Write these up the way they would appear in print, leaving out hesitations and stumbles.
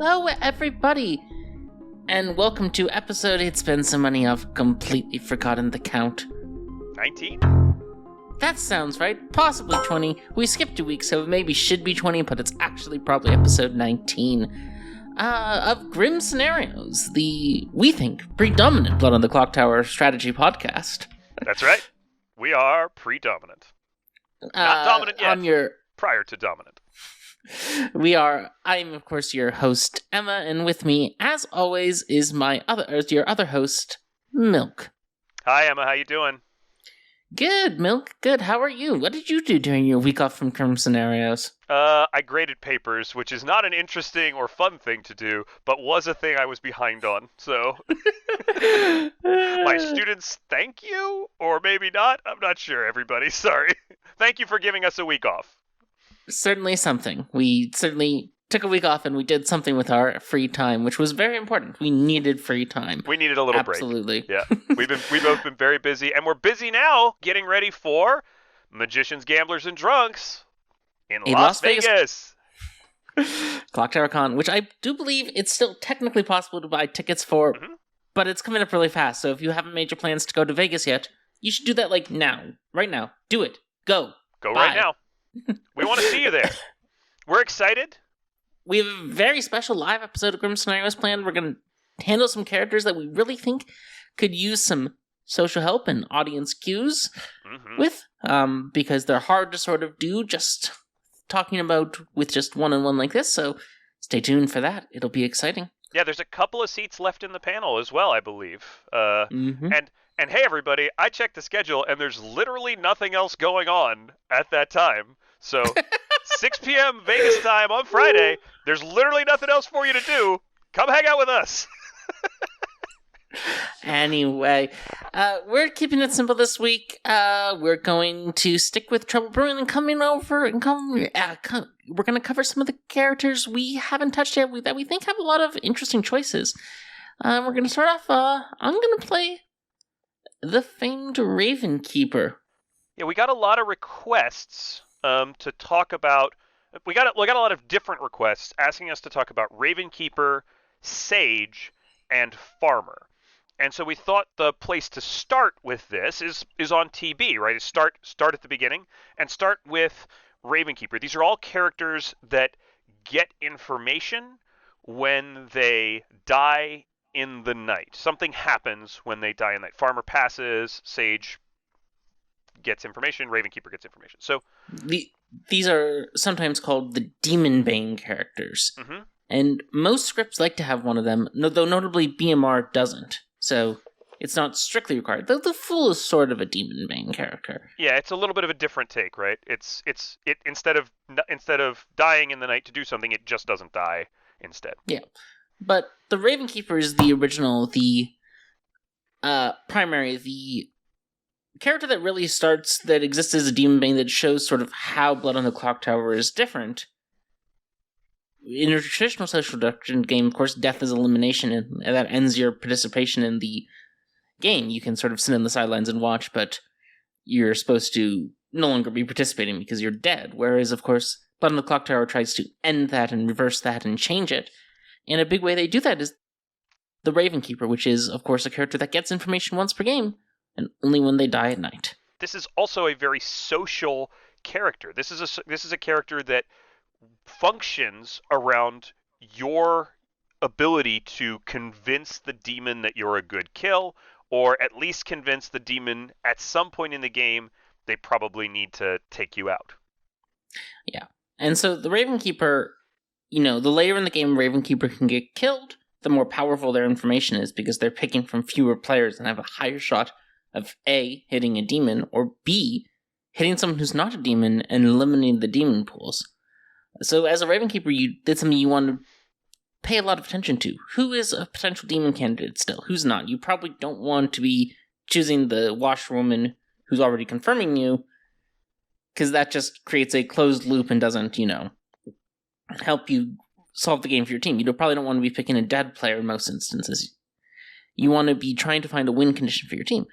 Hello, everybody, and welcome to episode, it's been so many I've completely forgotten the count. 19? That sounds right, possibly 20. We skipped a week, so it maybe should be 20, but it's actually probably episode 19. Of Grim Scenarios, the, we think, predominant Blood on the Clocktower strategy podcast. That's right. We are predominant. Not dominant yet. Prior to dominant. I'm of course your host, Emma, and with me, as always, is your other host, Milk. Hi, Emma, how you doing? Good, Milk, good. How are you? What did you do during your week off from Grim Scenarios? I graded papers, which is not an interesting or fun thing to do, but was a thing I was behind on, so... My students, thank you? Or maybe not? I'm not sure, everybody. Sorry. Thank you for giving us a week off. Certainly something. We certainly took a week off and we did something with our free time, which was very important. We needed free time. We needed a little break. Absolutely. Yeah. We've both been very busy, and we're busy now getting ready for Magicians, Gamblers, and Drunks in Las Vegas. Clocktower Con, which I do believe it's still technically possible to buy tickets for, but it's coming up really fast. So if you haven't made your plans to go to Vegas yet, you should do that like now. Right now. Do it. Go. Go Bye. right now. We want to see you there. We're excited. We have a very special live episode of Grim Scenarios planned. We're going to handle some characters that we really think could use some social help and audience cues with, because they're hard to sort of do just talking about with just one-on-one like this, so stay tuned for that. It'll be exciting. Yeah, there's a couple of seats left in the panel as well, I believe. And hey, everybody, I checked the schedule, and there's literally nothing else going on at that time. So, 6 p.m. Vegas time on Friday, there's literally nothing else for you to do. Come hang out with us. Anyway, we're keeping it simple this week. We're going to stick with Trouble Brewing and we're going to cover some of the characters we haven't touched yet that we think have a lot of interesting choices. We're going to start off, I'm going to play the famed Raven Keeper. Yeah, we got a lot of requests to talk about. We got a lot of different requests asking us to talk about Raven Keeper, Sage, and Farmer. And so we thought the place to start with this is on TB, right? Is start at the beginning and start with Raven Keeper. These are all characters that get information when they die in the night. Something happens when they die in the night. Farmer passes, Sage gets information, Ravenkeeper gets information. So these are sometimes called the Demon Bane characters. And most scripts like to have one of them, though notably BMR doesn't. So it's not strictly required. The Fool is sort of a Demon Bane character. Yeah, it's a little bit of a different take, right? It instead of dying in the night to do something, it just doesn't die instead. Yeah. But the Ravenkeeper is the original, the primary, the character that really that exists as a Demon Bane that shows sort of how Blood on the Clocktower is different. In a traditional social deduction game, of course, death is elimination, and that ends your participation in the game. You can sort of sit on the sidelines and watch, but you're supposed to no longer be participating because you're dead. Whereas, of course, Blood on the Clocktower tries to end that and reverse that and change it. And a big way they do that is the Ravenkeeper, which is, of course, a character that gets information once per game, and only when they die at night. This is also a very social character. This is a character that functions around your ability to convince the demon that you're a good kill, or at least convince the demon at some point in the game they probably need to take you out. Yeah. And so the Ravenkeeper, the later in the game Ravenkeeper can get killed, the more powerful their information is, because they're picking from fewer players and have a higher shot of A, hitting a demon, or B, hitting someone who's not a demon and eliminating the demon pools. So as a Ravenkeeper, you did something you want to pay a lot of attention to. Who is a potential demon candidate still? Who's not? You probably don't want to be choosing the washerwoman who's already confirming you, because that just creates a closed loop and doesn't, help you solve the game for your team. You probably don't want to be picking a dead player in most instances. You want to be trying to find a win condition for your team.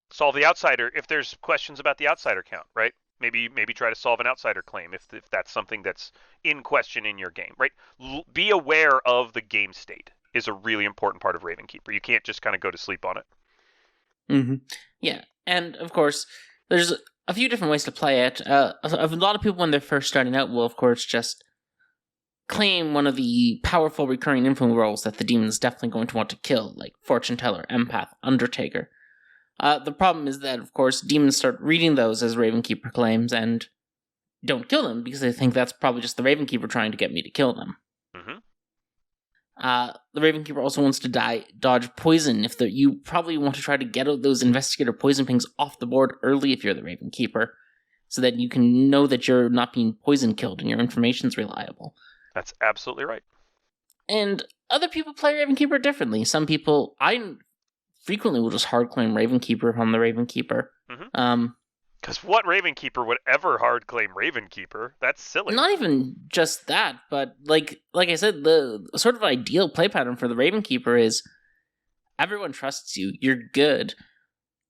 Solve the outsider if there's questions about the outsider count, right? Maybe try to solve an outsider claim if that's something that's in question in your game, right? Be aware of the game state is a really important part of Ravenkeeper. You can't just kind of go to sleep on it. Mm-hmm. Yeah, and of course, there's a few different ways to play it. A lot of people, when they're first starting out, will of course just claim one of the powerful recurring info roles that the demon's definitely going to want to kill, like Fortune Teller, Empath, Undertaker. The problem is that, of course, demons start reading those as Ravenkeeper claims and don't kill them because they think that's probably just the Ravenkeeper trying to get me to kill them. Mm-hmm. The Ravenkeeper also wants to dodge poison. You probably want to try to get those investigator poison pings off the board early if you're the Ravenkeeper, so that you can know that you're not being poison killed and your information's reliable. That's absolutely right. And other people play Ravenkeeper differently. Some people, I frequently will just hard claim Ravenkeeper if I'm the Ravenkeeper. Mm-hmm. Because what Ravenkeeper would ever hard claim Ravenkeeper? That's silly. Not even just that, but like I said, the sort of ideal play pattern for the Ravenkeeper is everyone trusts you, you're good,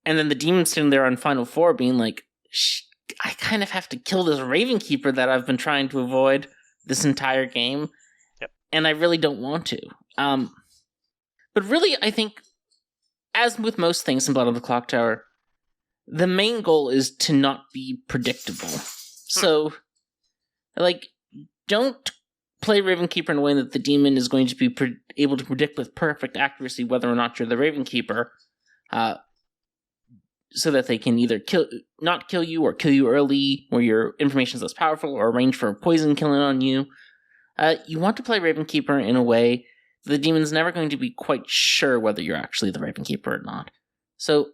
and then the demon's sitting there on Final Four being like, I kind of have to kill this Ravenkeeper that I've been trying to avoid this entire game, and I really don't want to. But really, I think, as with most things in Blood on the Clocktower, the main goal is to not be predictable. So, don't play Ravenkeeper in a way that the demon is going to be able to predict with perfect accuracy whether or not you're the Ravenkeeper, so that they can either not kill you or kill you early, where your information is less powerful, or arrange for a poison killing on you. You want to play Ravenkeeper in a way that the demon's never going to be quite sure whether you're actually the Ravenkeeper or not. So,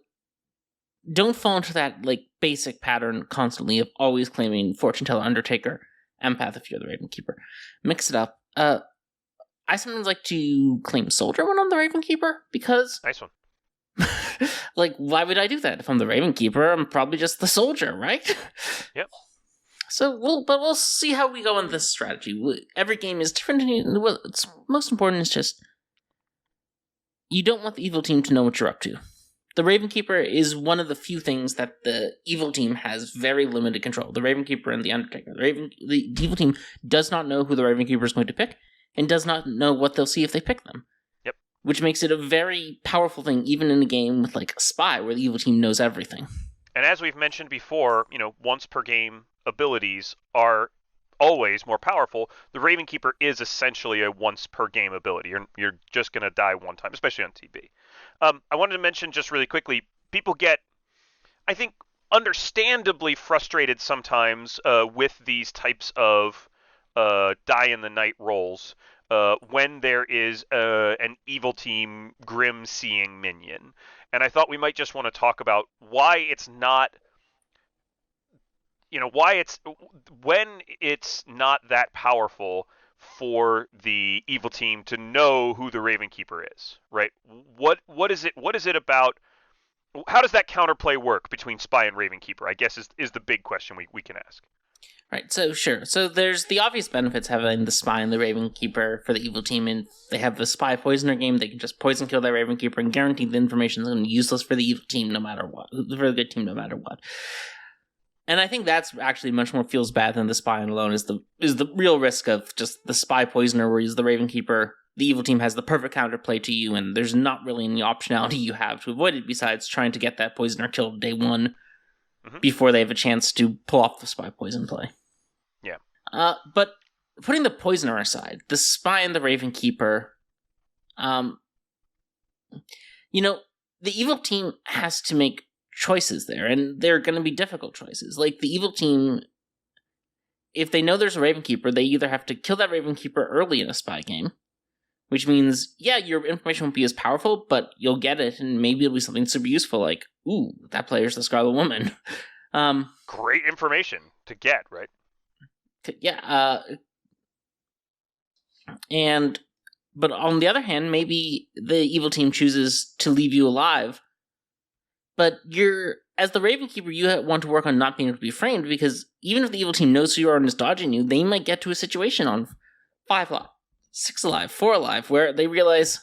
don't fall into that basic pattern constantly of always claiming Fortune Teller, Undertaker, Empath if you're the Ravenkeeper. Mix it up. I sometimes like to claim Soldier when I'm the Ravenkeeper, because... Nice one. Why would I do that? If I'm the Ravenkeeper, I'm probably just the Soldier, right? Yep. So, we'll see how we go in this strategy. Every game is different, and what's most important is just... you don't want the evil team to know what you're up to. The Ravenkeeper is one of the few things that the evil team has very limited control. The Ravenkeeper and the Undertaker. The evil team does not know who the Ravenkeeper is going to pick, and does not know what they'll see if they pick them. Yep. Which makes it a very powerful thing, even in a game with a spy, where the evil team knows everything. And as we've mentioned before, once per game abilities are always more powerful. The Ravenkeeper is essentially a once per game ability. You're just going to die one time, especially on TB. I wanted to mention just really quickly, people get, I think, understandably frustrated sometimes with these types of die in the night rolls when there is an evil team grim seeing minion. And I thought we might just want to talk about why it's not, when it's not that powerful for the evil team to know who the Ravenkeeper is, right? What is it about? How does that counterplay work between Spy and Ravenkeeper? I guess is the big question we can ask. Right, so sure. So there's the obvious benefits having the Spy and the Ravenkeeper for the evil team, and they have the Spy Poisoner game. They can just poison kill that Ravenkeeper and guarantee the information is going to be useless for the evil team no matter what, for the good team no matter what. And I think that's actually much more feels bad than the Spy alone is the real risk of just the Spy Poisoner, where he's the Ravenkeeper. The evil team has the perfect counterplay to you, and there's not really any optionality you have to avoid it besides trying to get that Poisoner killed day one before they have a chance to pull off the Spy Poison play. Yeah. But putting the Poisoner aside, the Spy and the Ravenkeeper, the evil team has to make choices there, and they're going to be difficult choices. Like, the evil team, if they know there's a Ravenkeeper, they either have to kill that Ravenkeeper early in a spy game, which means, yeah, your information won't be as powerful, but you'll get it, and maybe it'll be something super useful, like, ooh, that player's the Scarlet Woman. Great information to get, right? Yeah, but on the other hand, maybe the evil team chooses to leave you alive, but as the Ravenkeeper, you want to work on not being able to be framed, because even if the evil team knows who you are and is dodging you, they might get to a situation on 5 alive, 6 alive, 4 alive, where they realize,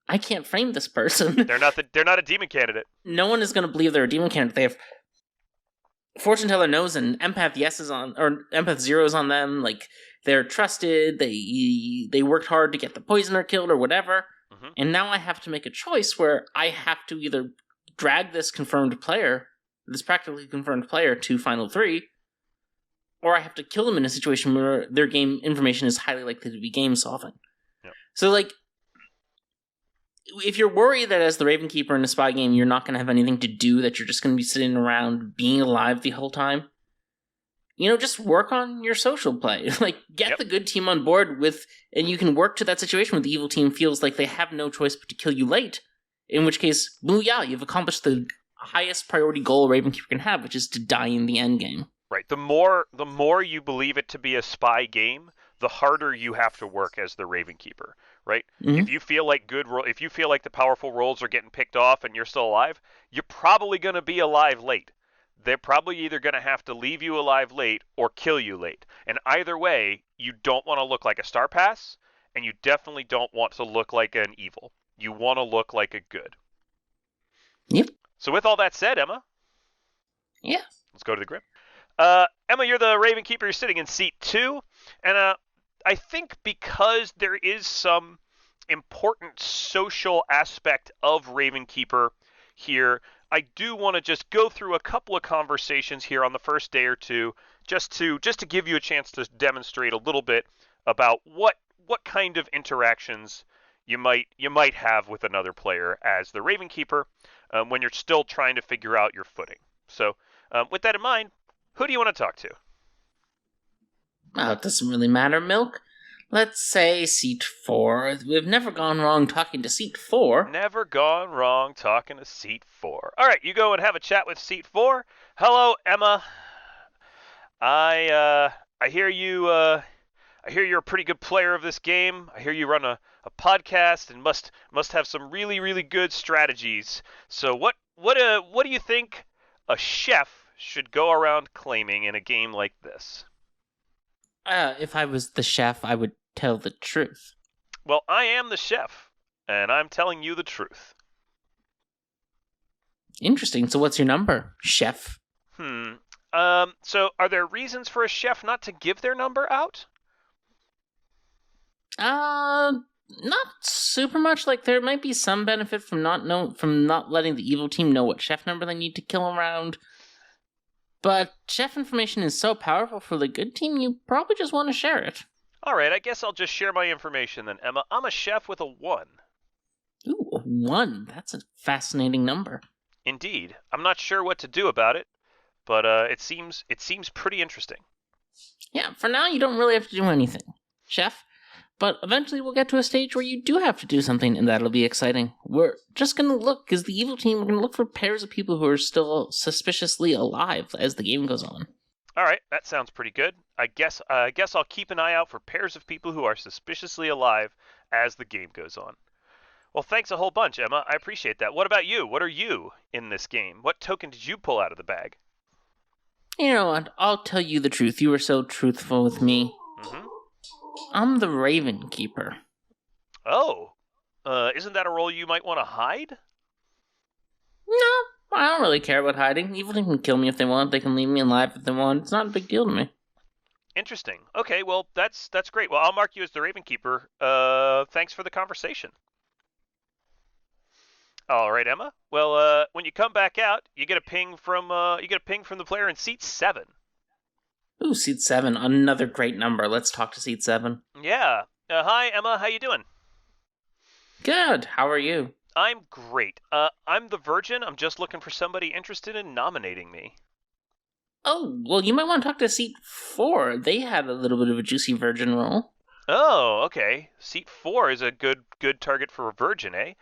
I can't frame this person. They're not a demon candidate. No one is going to believe they're a demon candidate. fortune teller knows and empath yes is on, or empath 0 is on them. Like, they're trusted. They worked hard to get the poisoner killed or whatever. Mm-hmm. And now I have to make a choice where I have to either drag this practically confirmed player to Final 3, or I have to kill them in a situation where their game information is highly likely to be game solving. Yep. So, like, if you're worried that as the Raven Keeper in a spy game, you're not going to have anything to do, that you're just going to be sitting around being alive the whole time, just work on your social play. Like, get the good team on board with, and you can work to that situation where the evil team feels like they have no choice but to kill you late, in which case, booyah, you've accomplished the highest priority goal a Raven Keeper can have, which is to die in the end game. Right. The more you believe it to be a spy game, the harder you have to work as the Raven Keeper, right? Mm-hmm. If you feel like the powerful rolls are getting picked off and you're still alive, you're probably going to be alive late. They're probably either going to have to leave you alive late or kill you late. And either way, you don't want to look like a star pass, and you definitely don't want to look like an evil. You want to look like a good. Yep. So with all that said, Emma. Yeah. Let's go to the grip. Emma, you're the Raven Keeper. You're sitting in seat 2. And I think because there is some important social aspect of Raven Keeper here, I do want to just go through a couple of conversations here on the first day or two, just to give you a chance to demonstrate a little bit about what kind of interactions you might have with another player as the Raven Keeper when you're still trying to figure out your footing. So with that in mind, who do you want to talk to? Well, it doesn't really matter, Milk. Let's say seat 4. We've never gone wrong talking to seat 4. Never gone wrong talking to seat 4. All right, you go and have a chat with seat 4. Hello, Emma. I hear you. I hear you're a pretty good player of this game. I hear you run a podcast and must have some really, really good strategies. So what do you think a chef should go around claiming in a game like this? If I was the chef, I would tell the truth. Well, I am the chef, and I'm telling you the truth. Interesting. So what's your number, chef? So are there reasons for a chef not to give their number out? Not super much. Like, there might be some benefit from not letting the evil team know what chef number they need to kill around. But chef information is so powerful for the good team, you probably just want to share it. All right, I guess I'll just share my information then, Emma. I'm a chef with a 1. Ooh, a 1. That's a fascinating number. Indeed. I'm not sure what to do about it, but it seems pretty interesting. Yeah, for now you don't really have to do anything, chef. But eventually we'll get to a stage where you do have to do something, and that'll be exciting. We're just going to look, because the evil team, we're going to look for pairs of people who are still suspiciously alive as the game goes on. All right, that sounds pretty good. I guess I'll keep an eye out for pairs of people who are suspiciously alive as the game goes on. Well, thanks a whole bunch, Emma. I appreciate that. What about you? What are you in this game? What token did you pull out of the bag? You know what? I'll tell you the truth. You were so truthful with me. Mm-hmm. I'm the Raven Keeper. Oh, isn't that a role you might want to hide? No, I don't really care about hiding. Evil team can kill me if they want. They can leave me alive if they want. It's not a big deal to me. Interesting. Okay, well, that's great. Well, I'll mark you as the Raven Keeper. Thanks for the conversation. All right, Emma. Well, when you come back out, you get a ping from the player in seat 7. Ooh, seat 7, another great number. Let's talk to seat 7. Yeah. Hi, Emma. How you doing? Good. How are you? I'm great. I'm the Virgin. I'm just looking for somebody interested in nominating me. Oh, well, you might want to talk to seat 4. They had a little bit of a juicy Virgin role. Oh, okay. Seat 4 is a good target for a Virgin, eh?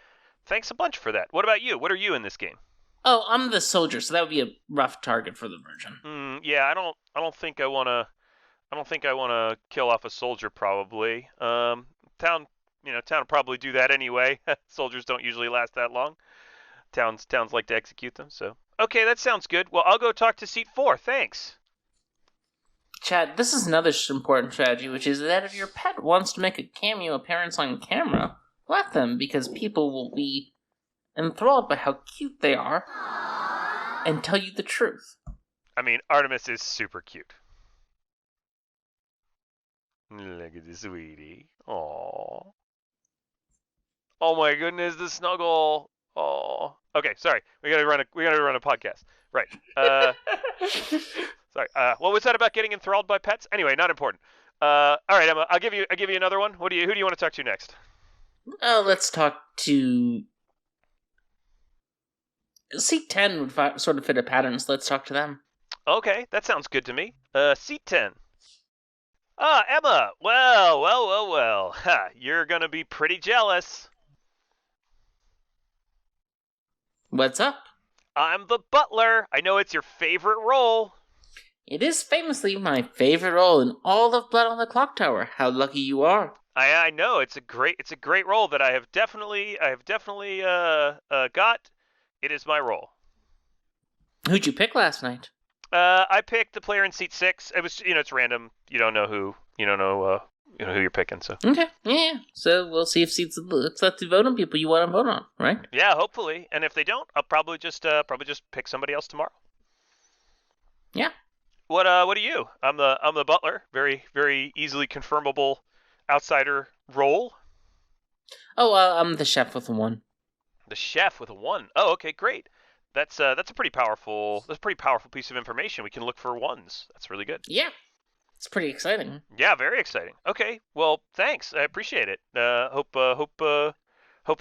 Thanks a bunch for that. What about you? What are you in this game? Oh, I'm the soldier, so that would be a rough target for the Virgin. Yeah, I don't think I wanna kill off a soldier probably. Town will probably do that anyway. Soldiers don't usually last that long. Towns like to execute them, so. Okay, that sounds good. Well, I'll go talk to seat 4. Thanks. Chad, this is another important strategy, which is that if your pet wants to make a cameo appearance on camera, let them, because people will be enthralled by how cute they are and tell you the truth. I mean, Artemis is super cute. Look at this sweetie. Aww. Oh my goodness, the snuggle. Oh. Okay, sorry. We gotta run a podcast. Right. Sorry. What was that about getting enthralled by pets? Anyway, not important. All right, Emma. I'll give you another one. Who do you want to talk to next? Oh, let's talk to Seat 10 would sort of fit a pattern, so let's talk to them. Okay, that sounds good to me. Seat 10. Emma. Well. Ha, you're gonna be pretty jealous. What's up? I'm the butler. I know it's your favorite role. It is famously my favorite role in all of Blood on the Clocktower. How lucky you are. I know it's a great role that I have definitely got. It is my role. Who'd you pick last night? I picked the player in seat 6. It was it's random. You don't know who who you're picking. So okay, yeah. So we'll see if seats let you vote on people you want to vote on, right? Yeah, hopefully. And if they don't, I'll probably just pick somebody else tomorrow. Yeah. What are you? I'm the butler. Very very easily confirmable outsider role. Oh, I'm the chef with a 1. The chef with a 1. Oh, okay, great. That's a pretty powerful piece of information. We can look for 1s. That's really good. Yeah. It's pretty exciting. Yeah, very exciting. Okay, well, thanks. I appreciate it. Hope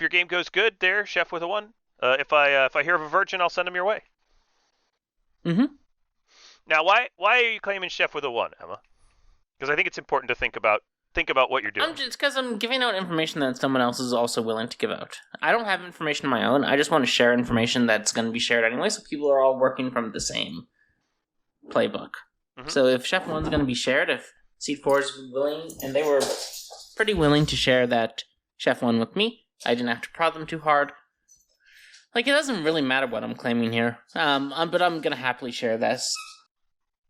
your game goes good there, chef with a 1. If I hear of a virgin, I'll send him your way. Mm-hmm. Now, why are you claiming chef with a 1, Emma? Because I think it's important to think about what you're doing. Just because I'm giving out information that someone else is also willing to give out. I don't have information of my own. I just want to share information that's going to be shared anyway, so people are all working from the same playbook. Mm-hmm. So if Chef 1's going to be shared, if Seat 4 is willing, and they were pretty willing to share that Chef 1 with me, I didn't have to prod them too hard. Like, it doesn't really matter what I'm claiming here, but I'm going to happily share this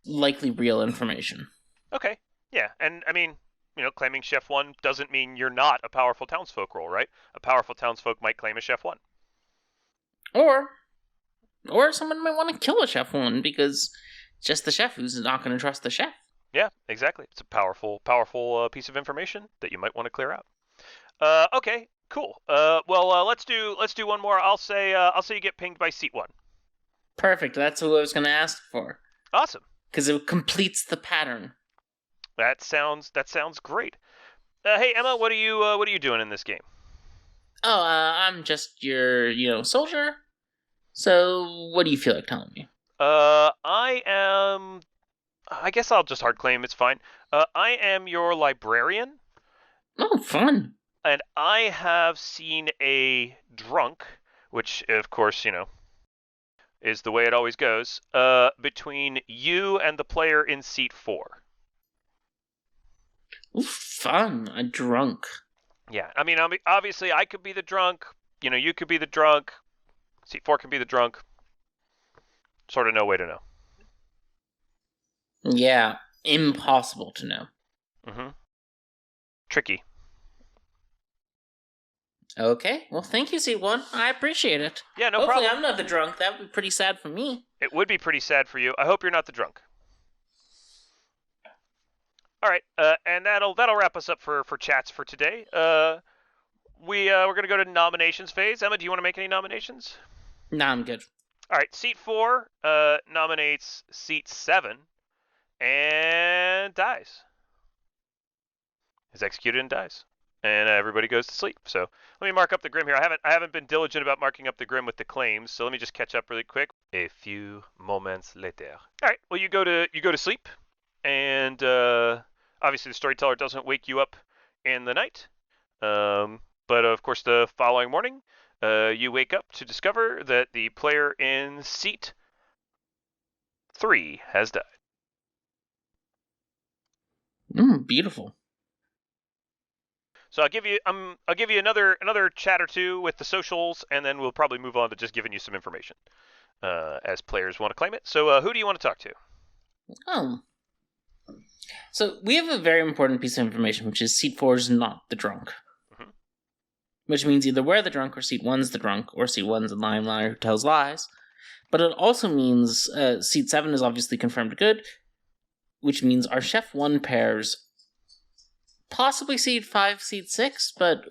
likely real information. Okay, yeah, and I mean, claiming Chef 1 doesn't mean you're not a powerful townsfolk role, right? A powerful townsfolk might claim a Chef 1. Or someone might want to kill a Chef 1 because it's just the chef who's not going to trust the chef. Yeah, exactly. It's a powerful piece of information that you might want to clear out. Okay, cool. Let's do one more. I'll say you get pinged by seat 1. Perfect. That's what I was going to ask for. Awesome. Because it completes the pattern. That sounds great. Hey Emma, what are you doing in this game? Oh, I'm just your soldier. So what do you feel like telling me? I guess I'll just hard claim. It's fine. I am your librarian. Oh, fun. And I have seen a drunk, which of course is the way it always goes. Between you and the player in seat 4. Ooh, fun. A drunk. Yeah, I mean, obviously, I could be the drunk. You could be the drunk. Seat 4 can be the drunk. Sort of no way to know. Yeah, impossible to know. Mm-hmm. Tricky. Okay, well, thank you, Seat 1. I appreciate it. Yeah, no Hopefully problem. I'm not the drunk. That would be pretty sad for me. It would be pretty sad for you. I hope you're not the drunk. All right, and that'll wrap us up for chats for today. We're gonna go to nominations phase. Emma, do you want to make any nominations? Nah, I'm good. All right, seat 4 nominates seat 7 and dies. Is executed and dies, and everybody goes to sleep. So let me mark up the grim here. I haven't been diligent about marking up the grim with the claims, so let me just catch up really quick. A few moments later. All right, well you go to sleep, and obviously the storyteller doesn't wake you up in the night, but of course the following morning you wake up to discover that the player in seat 3 has died. Beautiful. So I'll give you another chat or two with the socials, and then we'll probably move on to just giving you some information as players want to claim it. So who do you want to talk to? Oh. So we have a very important piece of information, which is seat 4 is not the drunk. Mm-hmm. Which means either we're the drunk, or seat 1's the drunk, or seat 1's a lying liar who tells lies. But it also means seat 7 is obviously confirmed good, which means our Chef 1 pairs possibly seat 5, seat 6, but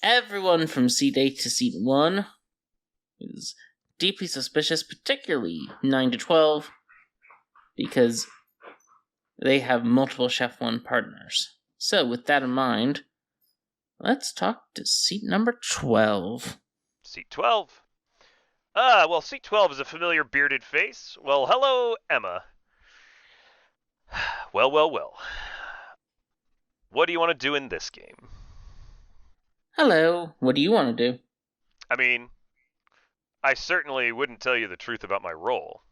everyone from seat 8 to seat 1 is deeply suspicious, particularly 9 to 12, because they have multiple Chef 1 partners. So, with that in mind, let's talk to seat number 12. Seat 12. Well, seat 12 is a familiar bearded face. Well, hello, Emma. Well. What do you want to do in this game? Hello, what do you want to do? I mean, I certainly wouldn't tell you the truth about my role.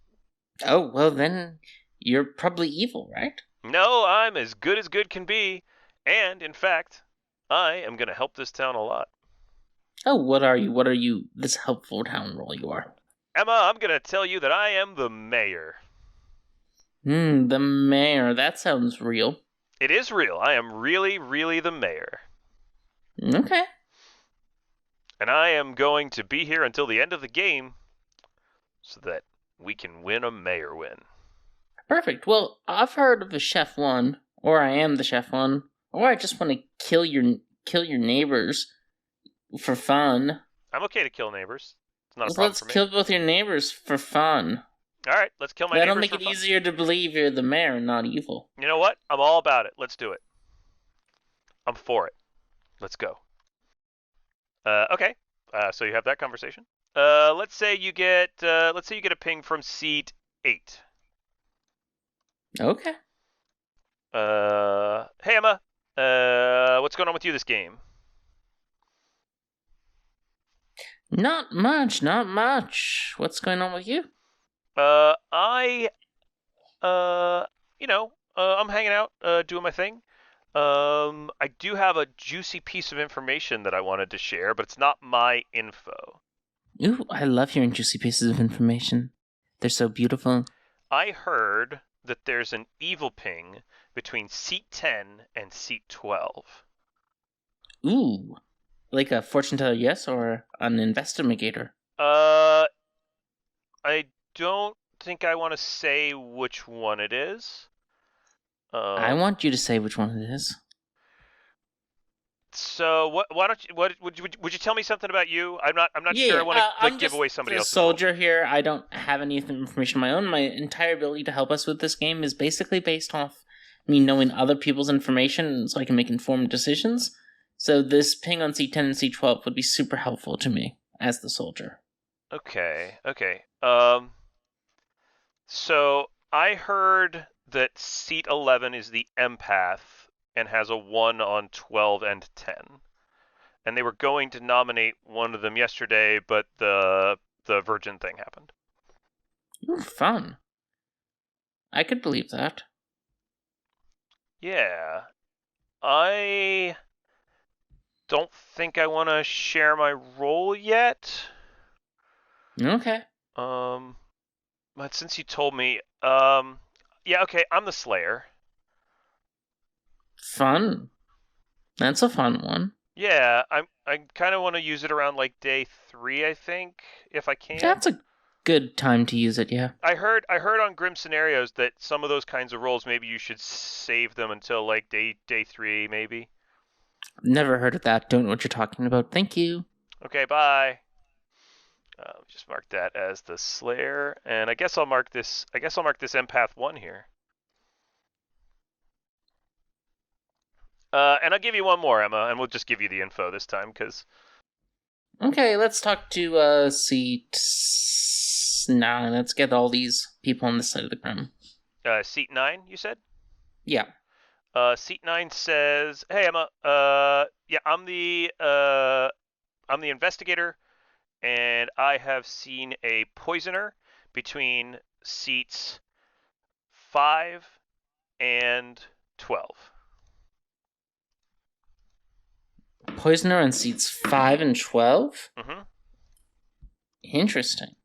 Oh, well then, you're probably evil, right? No, I'm as good can be, and, in fact, I am going to help this town a lot. Oh, what are you? What are you, this helpful town role you are? Emma, I'm going to tell you that I am the mayor. The mayor, that sounds real. It is real. I am really the mayor. Okay. And I am going to be here until the end of the game so that we can win a mayor win. Perfect. Well, I've heard of the Chef 1, or I am the Chef 1, or I just want to kill your neighbors for fun. I'm okay to kill neighbors. It's not a problem Let's for me. kill both your neighbors for fun. All right, let's kill my neighbors That'll make for it fun. easier to believe you're the mayor and not evil. You know what? I'm all about it. Let's do it. I'm for it. Let's go. Okay. So you have that conversation. Let's say you get a ping from seat 8. Okay. Hey Emma. What's going on with you this game? Not much. What's going on with you? I'm hanging out, doing my thing. I do have a juicy piece of information that I wanted to share, but it's not my info. Ooh, I love hearing juicy pieces of information. They're so beautiful. I heard that there's an evil ping between seat 10 and seat 12. Ooh. Like a fortune teller, yes, or an investigator? I don't think I want to say which one it is. I want you to say which one it is. So why don't you? Would you tell me something about you? I'm not Yeah, sure. I want to give away somebody else's. Soldier here. I don't have any information of my own. My entire ability to help us with this game is basically based off me knowing other people's information, so I can make informed decisions. So this ping on C10 and C12 would be super helpful to me as the soldier. Okay. So I heard that seat 11 is the empath and has a 1 on 12 and 10. And they were going to nominate one of them yesterday, but the virgin thing happened. Ooh, fun. I could believe that. Yeah. I don't think I want to share my role yet. Okay. But since you told me, yeah, okay, I'm the Slayer. Fun. That's a fun one. Yeah, I kind of want to use it around like day 3, I think, if I can. That's a good time to use it, yeah. I heard on Grim Scenarios that some of those kinds of roles, maybe you should save them until like day 3, maybe. Never heard of that. Don't know what you're talking about. Thank you. Okay, bye. Just mark that as the Slayer, and I guess I'll mark this Empath 1 here. And I'll give you one more, Emma, and we'll just give you the info this time, because... Okay, let's talk to, seat 9. Let's get all these people on this side of the crime. Seat 9, you said? Yeah. Seat 9 says, "Hey Emma, yeah, I'm the investigator, and I have seen a poisoner between seats 5 and 12." Poisoner on seats 5 and 12? Mm-hmm. Interesting.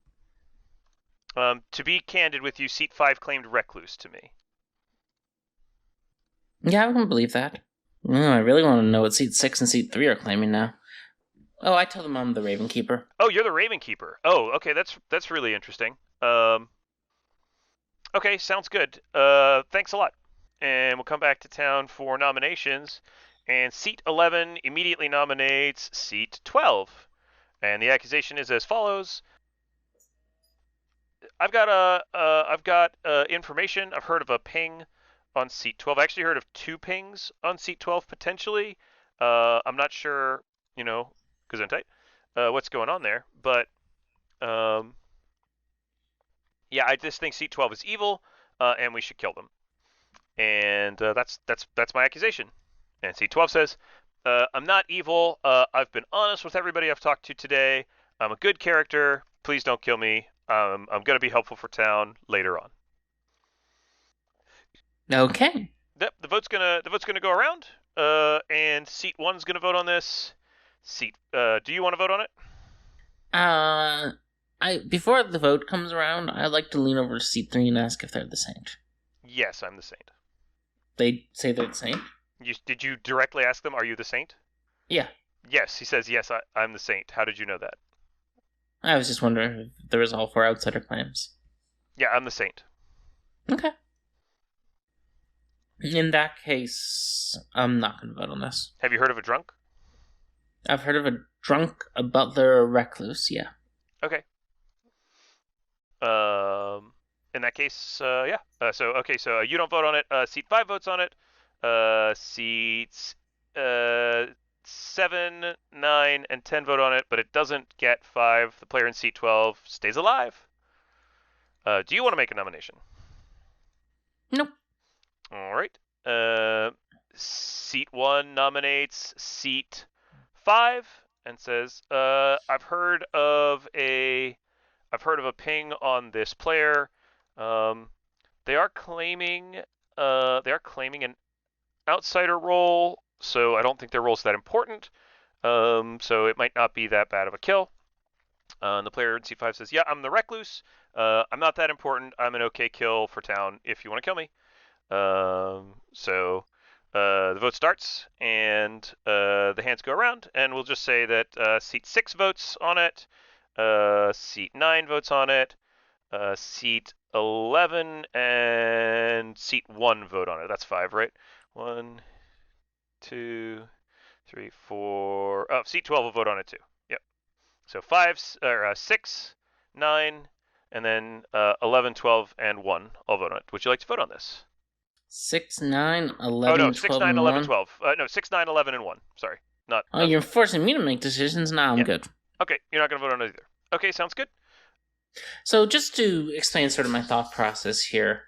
To be candid with you, seat 5 claimed recluse to me. Yeah, I can believe that. I really want to know what seat 6 and seat 3 are claiming now. Oh, I tell them I'm the Raven Keeper. Oh, you're the Raven Keeper. Oh, okay, that's really interesting. Okay, sounds good. Thanks a lot. And we'll come back to town for nominations. And seat 11 immediately nominates seat 12. And the accusation is as follows: I've got information. I've heard of a ping on seat 12. I actually heard of 2 pings on seat 12 potentially. I'm not sure, Gesundheit, what's going on there, but um, yeah, I just think seat 12 is evil, and we should kill them. And that's my accusation. And seat 12 says, I'm not evil. I've been honest with everybody I've talked to today. I'm a good character. Please don't kill me. I'm going to be helpful for town later on. Okay. Yep, the vote's gonna go around. And seat 1's gonna vote on this. Do you want to vote on it? Before the vote comes around, I'd like to lean over to seat 3 and ask if they're the Saint. Yes, I'm the Saint. They say they're the Saint? Did you directly ask them, are you the Saint? Yeah. Yes, he says, yes, I'm the Saint. How did you know that? I was just wondering if there was all 4 outsider claims. Yeah, I'm the Saint. Okay. In that case, I'm not going to vote on this. Have you heard of a drunk? I've heard of a drunk, a butler, a recluse, yeah. Okay. In that case, yeah. So you don't vote on it. Seat 5 votes on it. Seats 7, 9, and 10 vote on it, but it doesn't get 5. The player in seat 12 stays alive. Do you want to make a nomination? Nope. All right. Seat 1 nominates seat 5 and says, I've heard of a ping on this player. They are claiming an outsider role, so I don't think their role's that important. So it might not be that bad of a kill. And the player in C5 says, yeah, I'm the recluse. I'm not that important. I'm an okay kill for town if you want to kill me. So the vote starts, and the hands go around, and we'll just say that seat 6 votes on it, seat 9 votes on it, seat 11 and seat 1 vote on it. That's 5, right? 1, 2, 3, 4. Oh, seat 12 will vote on it too. Yep. So 6, 9, and then 11, 12, and 1 all vote on it. Would you like to vote on this? 6, 9, 11, oh, no, 12, 6, 9, and 11, 1? 12. No, 6, 9, 11, and 1. Sorry. Not. You're forcing me to make decisions? Nah, I'm good. Okay, you're not going to vote on it either. Okay, sounds good. So just to explain sort of my thought process here,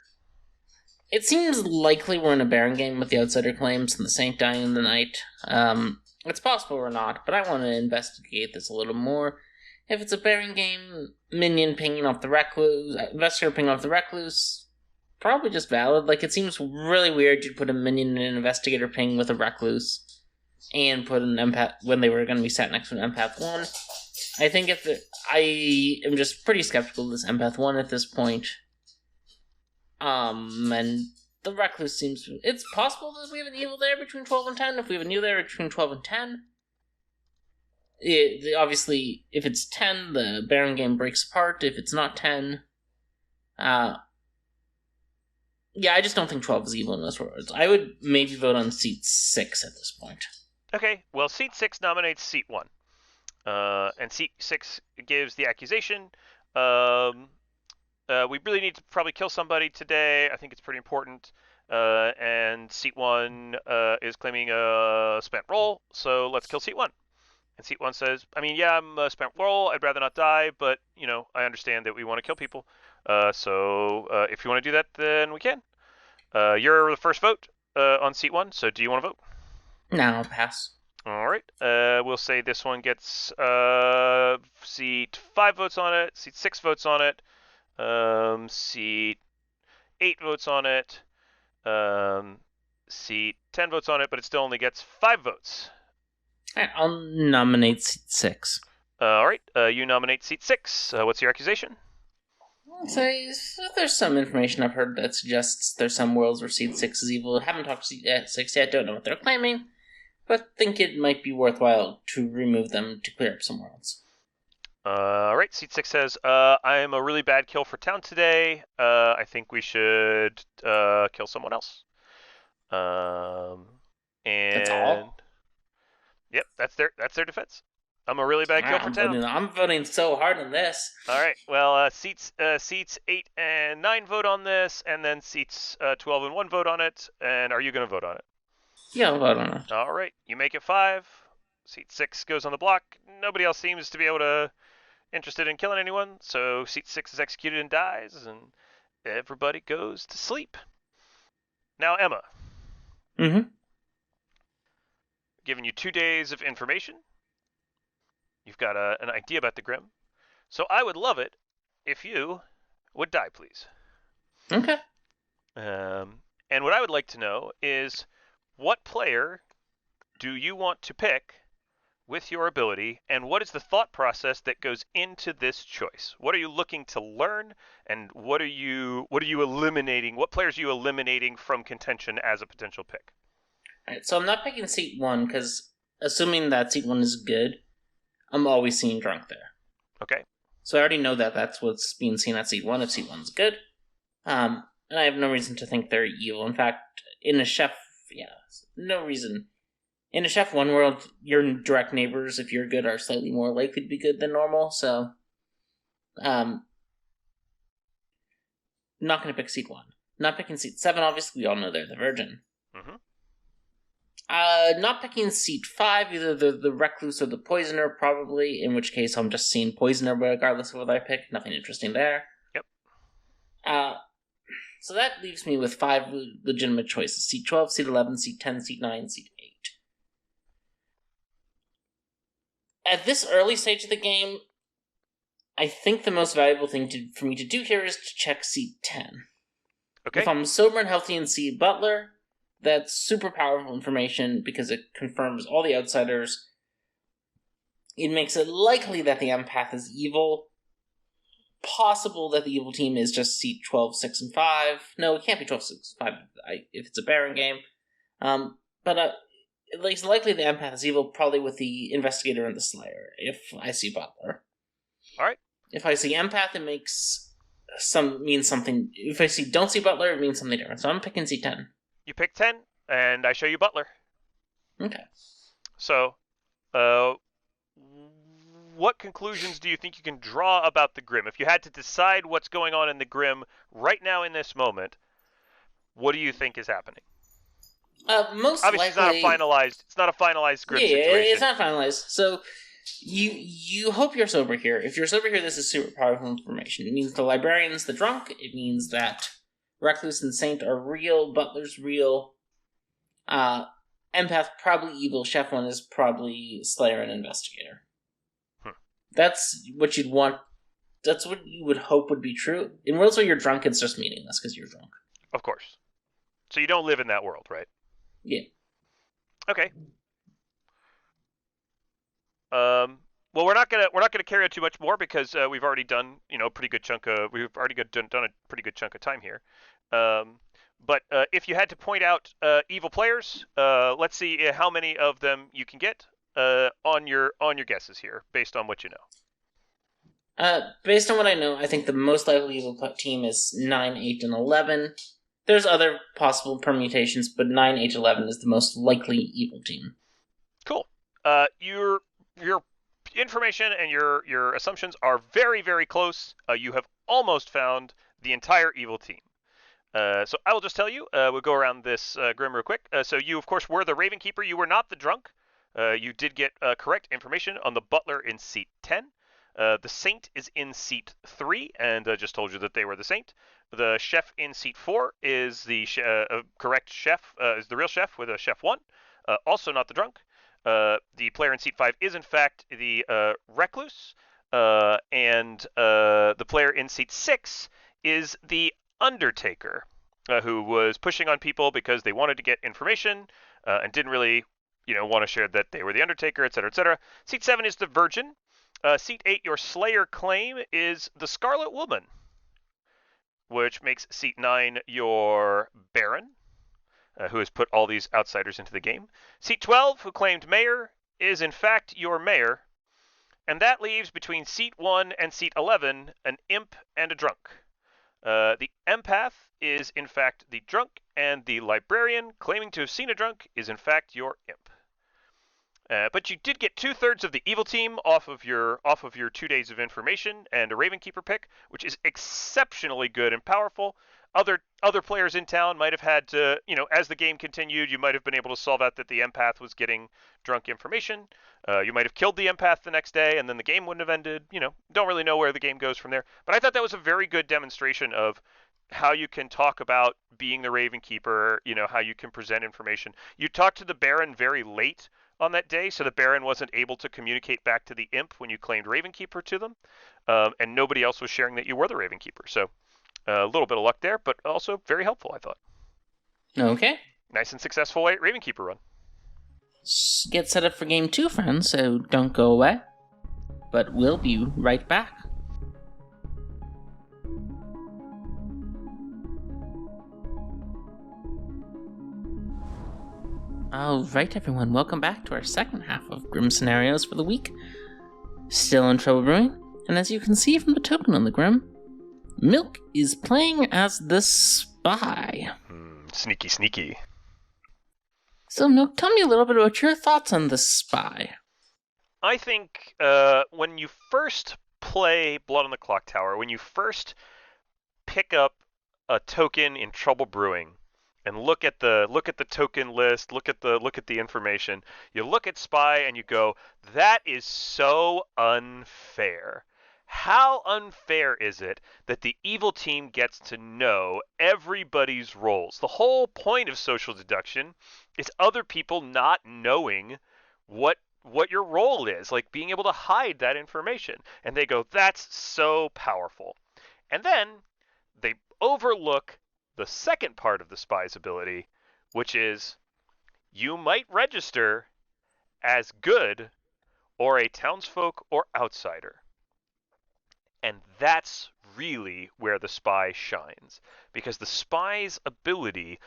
it seems likely we're in a Baron game with the outsider claims and the Saint dying in the night. It's possible or not, but I want to investigate this a little more. If it's a Baron game, minion pinging off the recluse, investigator pinging off the recluse, probably just valid. Like, it seems really weird you'd put a minion and an investigator ping with a recluse and put an empath when they were going to be sat next to an empath 1. I think I am just pretty skeptical of this empath 1 at this point. And the recluse seems... It's possible that we have an evil there between 12 and 10. If we have an evil there between 12 and 10... obviously, if it's 10, the Baron game breaks apart. If it's not 10... yeah, I just don't think 12 is evil in those words. I would maybe vote on seat 6 at this point. Okay, well, seat 6 nominates seat 1. And seat 6 gives the accusation. We really need to probably kill somebody today. I think it's pretty important. And seat 1 is claiming a spent roll, so let's kill seat 1. And seat 1 says, I mean, yeah, I'm a spent roll. I'd rather not die, but, I understand that we want to kill people. So if you want to do that, then we can. You're the first vote on seat 1, so do you want to vote? No, I'll pass. All right. We'll say this one gets seat 5 votes on it, seat 6 votes on it, seat 8 votes on it, seat 10 votes on it, but it still only gets 5 votes. All right, I'll nominate seat 6. All right. You nominate seat 6. What's your accusation? So there's some information I've heard that suggests there's some worlds where seat 6 is evil. Haven't talked to seat 6 yet, don't know what they're claiming. but think it might be worthwhile to remove them to clear up somewhere else. Alright, seat 6 says, I am a really bad kill for town today. I think we should kill someone else. That's all? Yep, that's their defense. I'm a really bad kill for town. I'm voting so hard on this. Alright, well, seats 8 and 9 vote on this, and then seats 12 and 1 vote on it. And are you going to vote on it? Yeah, I'll vote on it. Alright, you make it 5. Seat 6 goes on the block. Nobody else seems to be interested in killing anyone, so seat 6 is executed and dies, and everybody goes to sleep. Now, Emma. Mm-hmm. Giving you 2 days of information. You've got an idea about the Grim. So I would love it if you would die, please. Okay. And what I would like to know is, what player do you want to pick with your ability, and what is the thought process that goes into this choice? What are you looking to learn, and what are you eliminating? What players are you eliminating from contention as a potential pick? Alright, so I'm not picking seat 1, because assuming that seat 1 is good, I'm always seeing drunk there. Okay. So I already know that that's what's being seen at seat 1 if seat 1's good. And I have no reason to think they're evil. In fact, in a chef, no reason. In a Chef 1 world, your direct neighbors, if you're good, are slightly more likely to be good than normal, so not going to pick seat 1. Not picking seat 7, obviously, we all know they're the Virgin. Mm-hmm. Not picking seat 5, either the Recluse or the Poisoner, probably, in which case I'm just seeing Poisoner regardless of what I pick. Nothing interesting there. Yep. So that leaves me with 5 legitimate choices. Seat 12, seat 11, seat 10, seat 9, seat 8. At this early stage of the game, I think the most valuable thing for me to do here is to check seat 10. Okay. If I'm sober and healthy and see Butler, that's super powerful information because it confirms all the outsiders. It makes it likely that the empath is evil. Possible that the evil team is just seat 12, 6, and 5. No, it can't be 12, 6, 5 if it's a Baron game. But it's likely the empath is evil, probably with the investigator and the slayer, if I see Butler. Alright. If I see empath, it means something. If I don't see Butler, it means something different. So I'm picking C10. You pick 10, and I show you Butler. Okay. So, what conclusions do you think you can draw about the Grim? If you had to decide what's going on in the Grim right now in this moment, what do you think is happening? Most obviously likely, it's not a finalized Grim situation. It's not finalized. So you hope you're sober here. If you're sober here, this is super powerful information. It means the librarian's the drunk. It means that Recluse and Saint are real. Butler's real. Empath probably evil. Chef 1 is probably Slayer and Investigator. That's what you'd want. That's what you would hope would be true. In worlds where you're drunk, it's just meaningless because you're drunk. Of course. So you don't live in that world, right? Yeah. Okay. Well, we're not gonna carry on too much more because we've already done a pretty good chunk of done a pretty good chunk of time here. But if you had to point out evil players, let's see how many of them you can get on your guesses here, based on what you know. Based on what I know, I think the most likely evil team is 9, 8, and 11. There's other possible permutations, but 9, 8, 11 is the most likely evil team. Cool. Your information and your assumptions are very, very close. You have almost found the entire evil team. So I will just tell you, we'll go around this Grim real quick. So you, of course, were the Raven Keeper. You were not the drunk. You did get correct information on the Butler in seat 10. The Saint is in seat 3, and I just told you that they were the Saint. The Chef in seat 4 is the correct Chef, is the real Chef with a Chef 1. Also not the drunk. The player in seat 5 is, in fact, the Recluse. And the player in seat 6 is the Undertaker, who was pushing on people because they wanted to get information and didn't really want to share that they were the Undertaker, etc., etc. Seat 7 is the Virgin. Seat 8, your Slayer claim, is the Scarlet Woman, which makes seat 9 your Baron. who has put all these outsiders into the game. Seat 12, who claimed mayor, is in fact your mayor, and that leaves between seat 1 and seat 11 an imp and a drunk. The empath is in fact the drunk, and the librarian claiming to have seen a drunk is in fact your imp. But you did get 2/3 of the evil team off of your 2 days of information and a Ravenkeeper pick, which is exceptionally good and powerful. Other players in town might have had to, as the game continued, you might have been able to solve out that the empath was getting drunk information. You might have killed the empath the next day, and then the game wouldn't have ended. Don't really know where the game goes from there. But I thought that was a very good demonstration of how you can talk about being the Ravenkeeper, how you can present information. You talked to the Baron very late on that day, so the Baron wasn't able to communicate back to the imp when you claimed Ravenkeeper to them, and nobody else was sharing that you were the Ravenkeeper. So a little bit of luck there, but also very helpful, I thought. Okay. Nice and successful Ravenkeeper run. Get set up for game 2, friends, so don't go away. But we'll be right back. Alright everyone, welcome back to our second half of Grim Scenarios for the week. Still in Trouble Brewing, and as you can see from the token on the Grim, Milk is playing as the spy. Sneaky, sneaky. So Milk, tell me a little bit about your thoughts on the spy. I think when you first play Blood on the Clocktower, when you first pick up a token in Trouble Brewing, and look at the token list, look at the information, you look at spy and you go, that is so unfair. How unfair is it that the evil team gets to know everybody's roles? The whole point of social deduction is other people not knowing what your role is, like being able to hide that information. And they go, that's so powerful. And then they overlook the second part of the spy's ability, which is you might register as good or a townsfolk or outsider. And that's really where the spy shines, because the spy's ability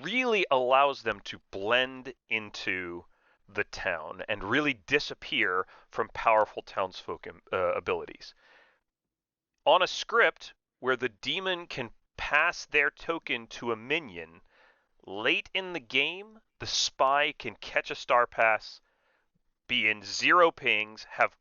really allows them to blend into the town and really disappear from powerful townsfolk abilities. On a script where the demon can pass their token to a minion, late in the game, the spy can catch a star pass, be in 0 pings, have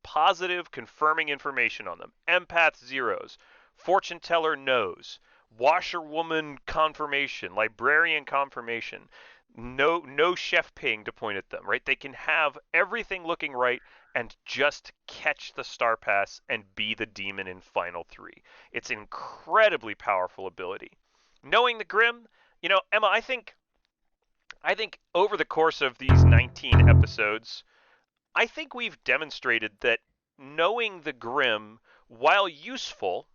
positive confirming information on them. Empath zeros, fortune teller knows, washerwoman confirmation, librarian confirmation, no chef ping to point at them, right? They can have everything looking right and just catch the star pass and be the demon in final 3. It's an incredibly powerful ability. Knowing the Grim, Emma, I think over the course of these 19 episodes, I think we've demonstrated that knowing the Grim, while useful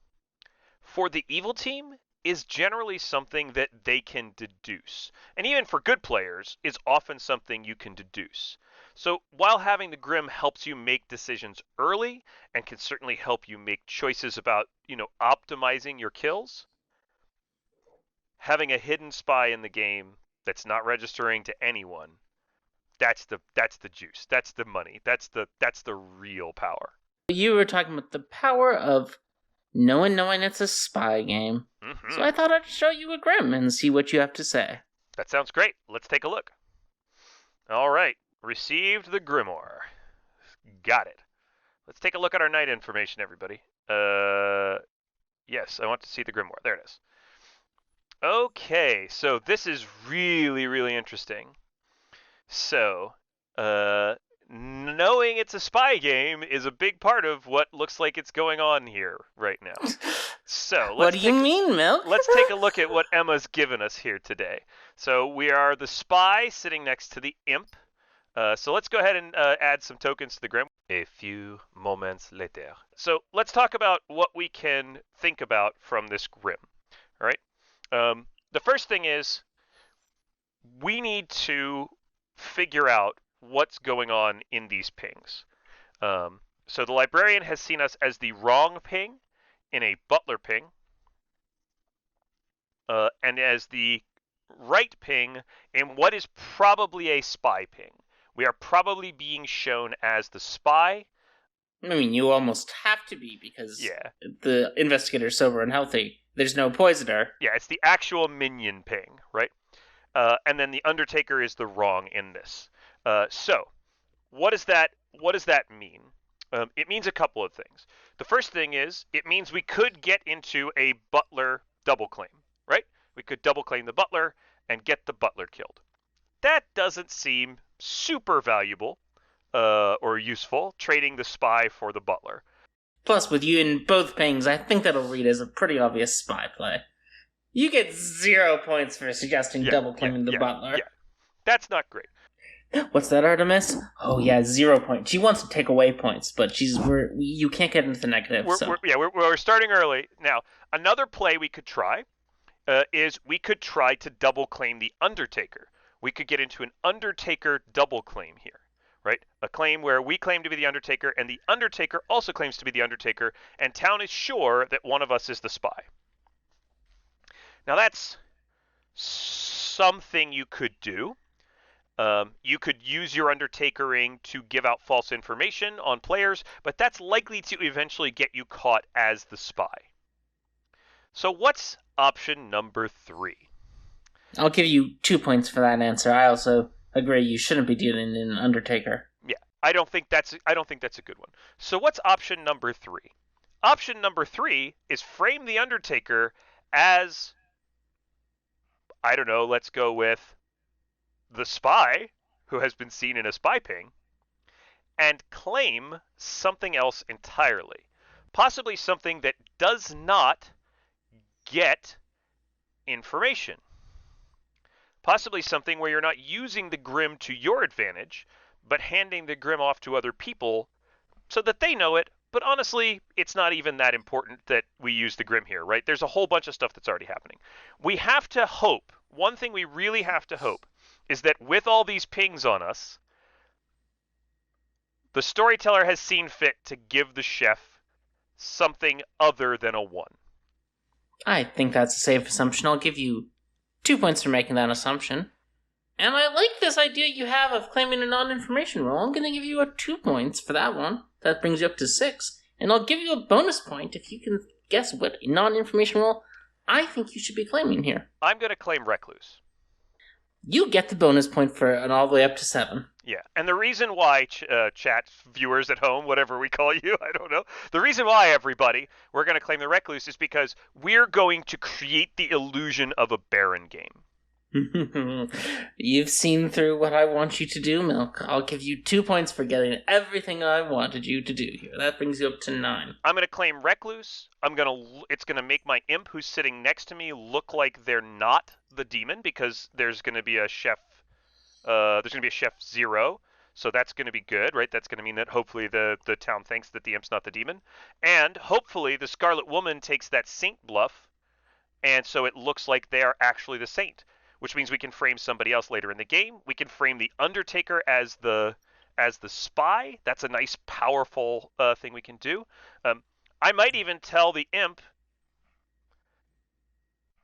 for the evil team, is generally something that they can deduce. And even for good players, is often something you can deduce. So while having the Grim helps you make decisions early and can certainly help you make choices about, optimizing your kills, having a hidden spy in the game that's not registering to anyone, that's the juice. That's the money. That's the real power. You were talking about the power of knowing it's a spy game. Mm-hmm. So I thought I'd show you a Grim and see what you have to say. That sounds great. Let's take a look. All right. Received the Grimoire. Got it. Let's take a look at our night information, everybody. Yes, I want to see the Grimoire. There it is. Okay, so this is really, really interesting. So, knowing it's a spy game is a big part of what looks like it's going on here right now. So, what do you mean, Milk? Let's take a look at what Emma's given us here today. So we are the spy sitting next to the imp. So let's go ahead and add some tokens to the Grim. A few moments later. So let's talk about what we can think about from this Grim. All right. The first thing is we need to figure out what's going on in these pings. So the librarian has seen us as the wrong ping in a butler ping, and as the right ping in what is probably a spy ping. We are probably being shown as the spy. I mean, you almost have to be because Yeah. the investigator's sober and healthy. There's no poisoner. Yeah, it's the actual minion ping, right? And then the Undertaker is the wrong in this. So, what does that mean? It means a couple of things. The first thing is it means we could get into a butler double claim, right? We could double claim the butler and get the butler killed. That doesn't seem super valuable or useful, trading the spy for the butler. Plus, with you in both pings, I think that'll read as a pretty obvious spy play. You get 0 points for suggesting double claiming the butler. Yeah, that's not great. What's that, Artemis? Oh yeah, 0 points. She wants to take away points, but you can't get into the negative. We're starting early. Now, another play we could try is we could try to double claim the Undertaker. We could get into an Undertaker double claim here, right? A claim where we claim to be the Undertaker, and the Undertaker also claims to be the Undertaker, and town is sure that one of us is the spy. Now, that's something you could do. You could use your Undertakering to give out false information on players, but that's likely to eventually get you caught as the spy. So what's option number 3? I'll give you 2 points for that answer. I also agree you shouldn't be dealing in an Undertaker. Yeah, I don't think that's a good one. So what's option number 3? Option number 3 is frame the Undertaker as, I don't know, let's go with the spy, who has been seen in a spy ping, and claim something else entirely. Possibly something that does not get information. Possibly something where you're not using the Grim to your advantage, but handing the Grim off to other people so that they know it, but honestly, it's not even that important that we use the Grim here, right? There's a whole bunch of stuff that's already happening. We have to hope, one thing we really have to hope, is that with all these pings on us, the storyteller has seen fit to give the chef something other than a 1. I think that's a safe assumption. I'll give you 2 points for making that assumption. And I like this idea you have of claiming a non-information role. I'm going to give you 2 points for that one. That brings you up to 6. And I'll give you a bonus point if you can guess what non-information role I think you should be claiming here. I'm going to claim Recluse. You get the bonus point for an all the way up to 7. Yeah, and the reason why, chat viewers at home, whatever we call you, I don't know. The reason why, everybody, we're going to claim the Recluse is because we're going to create the illusion of a Baron game. You've seen through what I want you to do, Milk. I'll give you 2 points for getting everything I wanted you to do here. That brings you up to 9. I'm going to claim Recluse. It's going to make my imp who's sitting next to me look like they're not the demon, because there's going to be a chef. There's going to be a chef 0, so that's going to be good, right? That's going to mean that hopefully the town thinks that the imp's not the demon, and hopefully the Scarlet Woman takes that saint bluff, and so it looks like they are actually the saint. Which means we can frame somebody else later in the game. We can frame the Undertaker as the spy. That's a nice, powerful thing we can do. I might even tell the imp,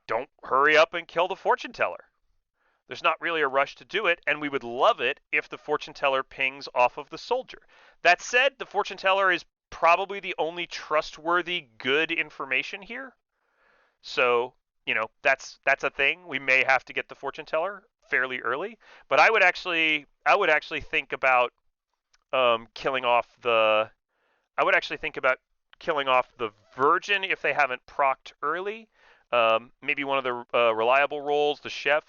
don't hurry up and kill the fortune teller. There's not really a rush to do it, and we would love it if the fortune teller pings off of the soldier. That said, the fortune teller is probably the only trustworthy, good information here. So, that's a thing. We may have to get the fortune teller fairly early, but I would actually think about killing off the virgin if they haven't procced early. Maybe one of the reliable roles, the chef.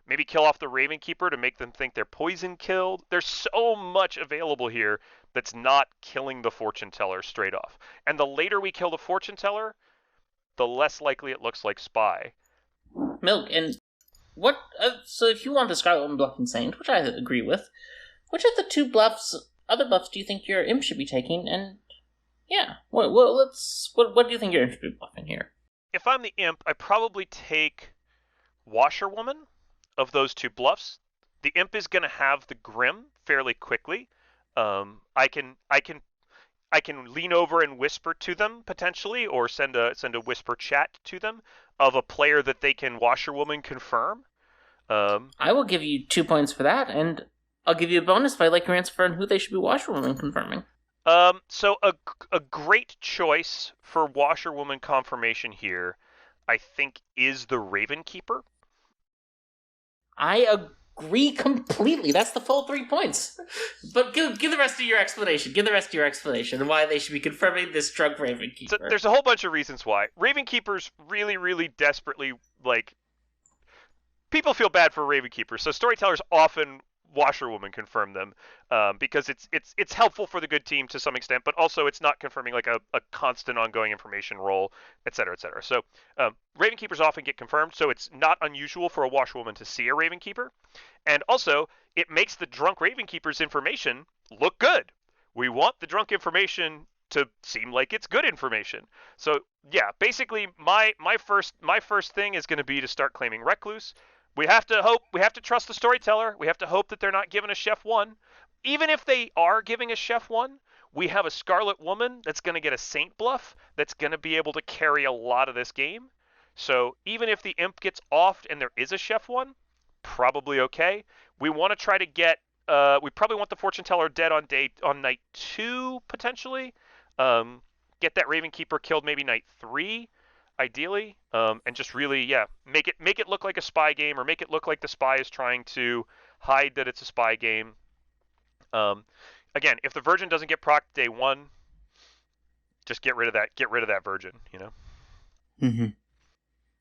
Maybe kill off the Ravenkeeper to make them think they're poison killed. There's so much available here that's not killing the fortune teller straight off. And the later we kill the fortune teller, the less likely it looks like spy. Milk, and what? So if you want the Scarlet Woman bluff and Saint, which I agree with, which of the 2 other buffs do you think your imp should be taking? And yeah, what do you think your imp should be buffing here? If I'm the imp, I probably take Washerwoman of those 2 bluffs. The imp is going to have the Grim fairly quickly. I can lean over and whisper to them potentially, or send a whisper chat to them of a player that they can Washerwoman confirm. I will give you 2 points for that, and I'll give you a bonus if I like your answer on who they should be washerwoman confirming. So a great choice for washerwoman confirmation here, I think, is the Raven Keeper. I agree completely. That's the full 3 points. But give the rest of your explanation. Give the rest of your explanation and why they should be confirming this drunk Raven Keeper. So there's a whole bunch of reasons why. Raven Keepers really, really desperately, like, people feel bad for Raven Keepers, so storytellers often washerwoman confirm them because it's helpful for the good team to some extent, but also it's not confirming like a constant ongoing information role, etc., etc. So Raven Keepers often get confirmed, so it's not unusual for a washerwoman to see a Raven Keeper, and also it makes the drunk Raven Keeper's information look good. We want the drunk information to seem like it's good information. So yeah, basically my first thing is going to be to start claiming Recluse. We have to trust the storyteller. We have to hope that they're not giving a Chef 1. Even if they are giving a Chef 1, we have a Scarlet Woman that's going to get a Saint Bluff that's going to be able to carry a lot of this game. So even if the Imp gets offed and there is a Chef 1, probably okay. We want to try to get, we probably want the Fortune Teller dead on night 2, potentially. Get that Raven Keeper killed maybe night 3. Ideally, and just really, make it look like a spy game, or make it look like the spy is trying to hide that it's a spy game. Again, if the Virgin doesn't get procced day 1, just get rid of that Virgin, you know. Mm-hmm.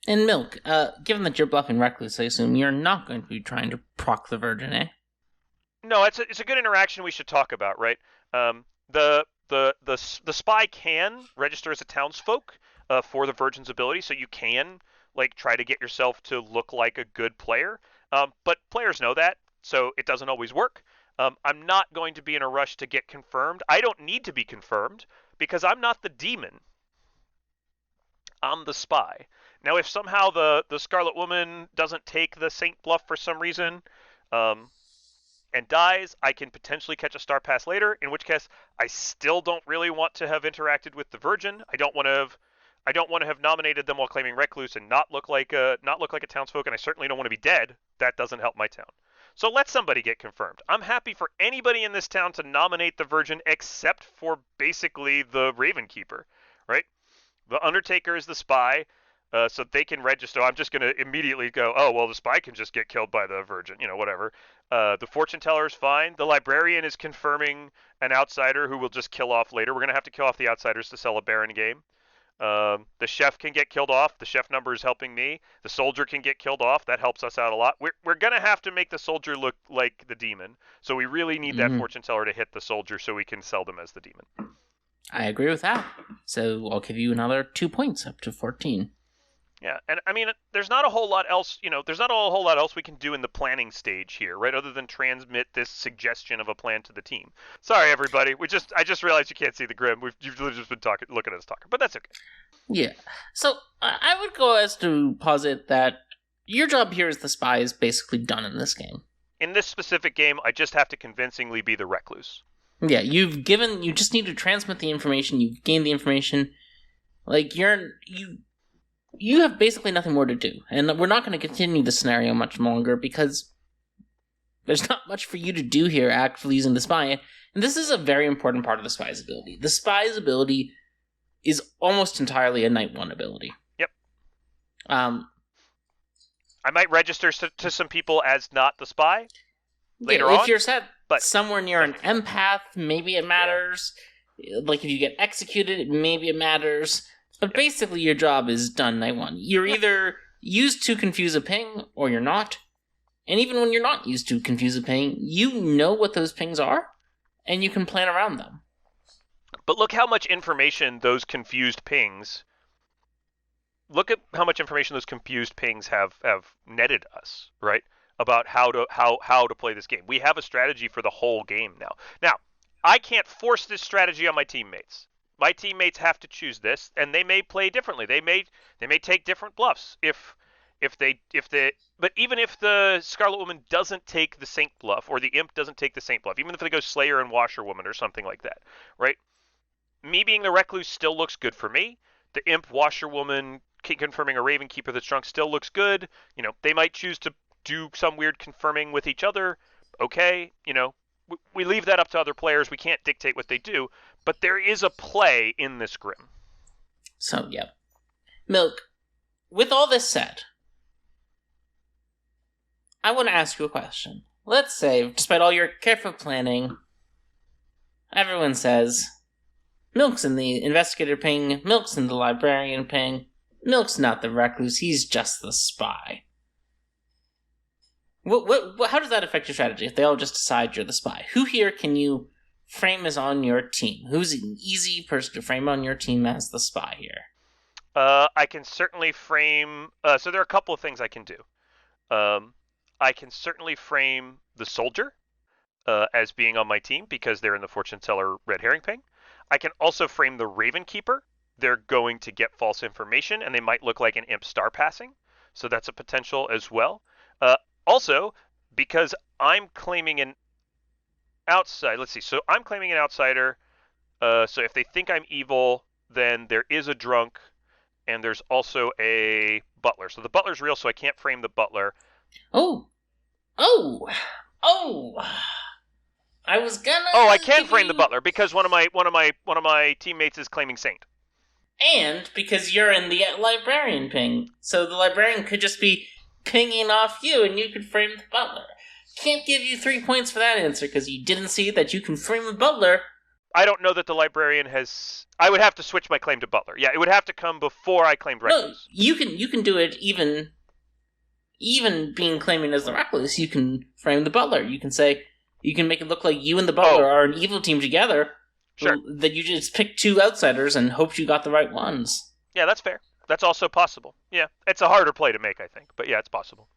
And Milk, given that you're bluffing Recluse, I assume you're not going to be trying to proc the Virgin, eh? No, it's a good interaction we should talk about, right? The spy can register as a townsfolk. For the Virgin's ability, so you can like try to get yourself to look like a good player, but players know that, so it doesn't always work. I'm not going to be in a rush to get confirmed. I don't need to be confirmed because I'm not the demon. I'm the spy. Now, if somehow the Scarlet Woman doesn't take the Saint Bluff for some reason, and dies, I can potentially catch a star pass later, in which case I still don't really want to have interacted with the Virgin. I don't want to have nominated them while claiming Recluse and not look like a townsfolk, and I certainly don't want to be dead. That doesn't help my town. So let somebody get confirmed. I'm happy for anybody in this town to nominate the Virgin except for basically the Raven Keeper, right? The Undertaker is the spy, so they can register. I'm just going to immediately go, oh, well, the spy can just get killed by the Virgin, whatever. The Fortune Teller is fine. The Librarian is confirming an outsider who will just kill off later. We're going to have to kill off the outsiders to sell a Baron game. The Chef can get killed off. The Chef number is helping me. The Soldier can get killed off. That helps us out a lot. We're going to have to make the Soldier look like the Demon. So we really need that Fortune Teller to hit the Soldier so we can sell them as the Demon. I agree with that. So I'll give you another 2 points, up to 14. Yeah, and I mean, there's not a whole lot else, there's not a whole lot else we can do in the planning stage here, right? Other than transmit this suggestion of a plan to the team. Sorry, everybody. I just realized you can't see the Grim. You've just been looking at us talking, but that's okay. Yeah. So I would go as to posit that your job here as the spy is basically done in this game. In this specific game, I just have to convincingly be the Recluse. Yeah, you just need to transmit the information, you've gained the information. Like, you have basically nothing more to do. And we're not going to continue the scenario much longer because there's not much for you to do here actually using the spy. And this is a very important part of the spy's ability. The spy's ability is almost entirely a night 1 ability. Yep. I might register to some people as not the spy later on. If you're set somewhere near an empath, maybe it matters. Yeah. Like if you get executed, maybe it matters. But basically, your job is done night 1. You're either used to confuse a ping, or you're not. And even when you're not used to confuse a ping, you know what those pings are, and you can plan around them. But look how much information those confused pings... Look at how much information those confused pings have netted us, right? About how to play this game. We have a strategy for the whole game now. Now, I can't force this strategy on my teammates. My teammates have to choose this, and they may play differently. They may take different bluffs but even if the Scarlet Woman doesn't take the Saint Bluff, or the Imp doesn't take the Saint Bluff, even if they go Slayer and Washerwoman or something like that, right? Me being the Recluse still looks good for me. The Imp, Washerwoman, confirming a Raven Keeper that's drunk still looks good. They might choose to do some weird confirming with each other, okay, we leave that up to other players. We can't dictate what they do, but there is a play in this Grim. So, yeah. Milk, with all this said, I want to ask you a question. Let's say, despite all your careful planning, everyone says, Milk's in the investigator ping, Milk's in the librarian ping, Milk's not the recluse, he's just the spy. How does that affect your strategy if they all just decide you're the spy? Who here can you frame as on your team? Who's an easy person to frame on your team as the spy here? I can certainly frame... so there are a couple of things I can do. I can certainly frame the soldier as being on my team because they're in the fortune teller red herring ping. I can also frame the Raven Keeper. They're going to get false information, and they might look like an imp star passing. So that's a potential as well. Also, because I'm claiming an outside... Let's see. So I'm claiming an outsider. So if they think I'm evil, then there is a drunk, and there's also a butler. So the butler's real, so I can't frame the butler. Oh! I was gonna. Oh, I can frame the butler because one of my teammates is claiming saint. And because you're in the librarian ping, so the librarian could just be pinging off you, and you could frame the butler. Can't give you 3 points for that answer because you didn't see that you can frame the butler. I don't know that the librarian has. I would have to switch my claim to butler. Yeah, it would have to come before I claimed recluse. No, you can do it even being claiming as the recluse. You can frame the butler. You can say you can make it look like you and the butler are an evil team together. Sure. That you just picked two outsiders and hoped you got the right ones. Yeah, that's fair. That's also possible. Yeah, it's a harder play to make, I think, but yeah, it's possible.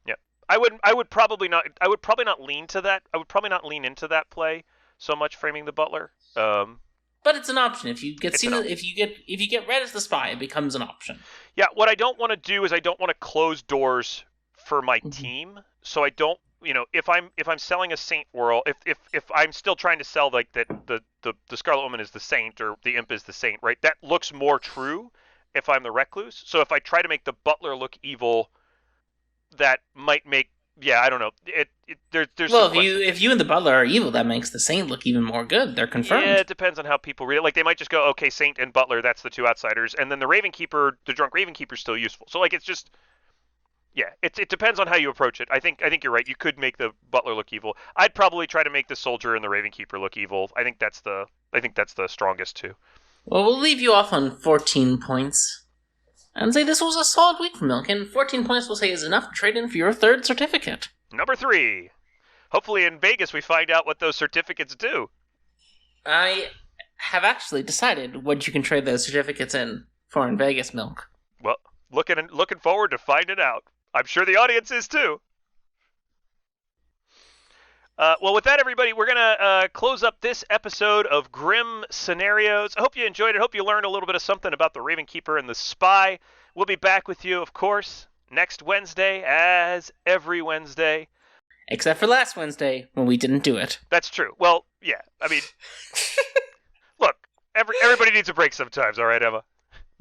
Yeah, I would probably not lean to that. I would probably not lean into that play so much, framing the butler. But it's an option. If you get if you get read as the spy, it becomes an option. Yeah, what I don't want to do is I don't want to close doors for my team. So I don't, if I'm selling a Saint Whirl, if I'm still trying to sell like that the Scarlet Woman is the Saint or the Imp is the Saint, right? That looks more true if I'm the Recluse. So if I try to make the Butler look evil, that might make I don't know. There's well, if you and the Butler are evil, that makes the Saint look even more good. They're confirmed. Yeah, it depends on how people read it. Like they might just go, okay, Saint and Butler, that's the two outsiders, and then the Raven Keeper, the drunk Raven Keeper, is still useful. So like it's just, it depends on how you approach it. I think you're right. You could make the Butler look evil. I'd probably try to make the Soldier and the Raven Keeper look evil. I think that's the strongest too. Well, we'll leave you off on 14 points. And say this was a solid week for Milk, and 14 points we'll say is enough to trade in for your third certificate. Number 3. Hopefully in Vegas we find out what those certificates do. I have actually decided what you can trade those certificates in for in Vegas, Milk. Well, looking forward to finding out. I'm sure the audience is too. Well, with that, everybody, we're going to close up this episode of Grim Scenarios. I hope you enjoyed it. I hope you learned a little bit of something about the Raven Keeper and the Spy. We'll be back with you, of course, next Wednesday, as every Wednesday. Except for last Wednesday, when we didn't do it. That's true. Well, yeah, I mean, look, everybody needs a break sometimes, all right, Emma?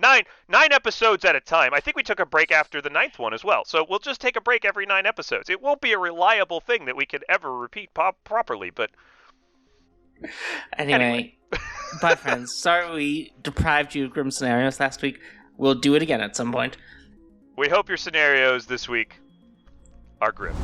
9 episodes at a time. I think we took a break after the 9th one as well. So we'll just take a break every 9 episodes. It won't be a reliable thing that we could ever repeat properly, but... Anyway. Bye, friends. Sorry we deprived you of Grim Scenarios last week. We'll do it again at some point. We hope your scenarios this week are grim.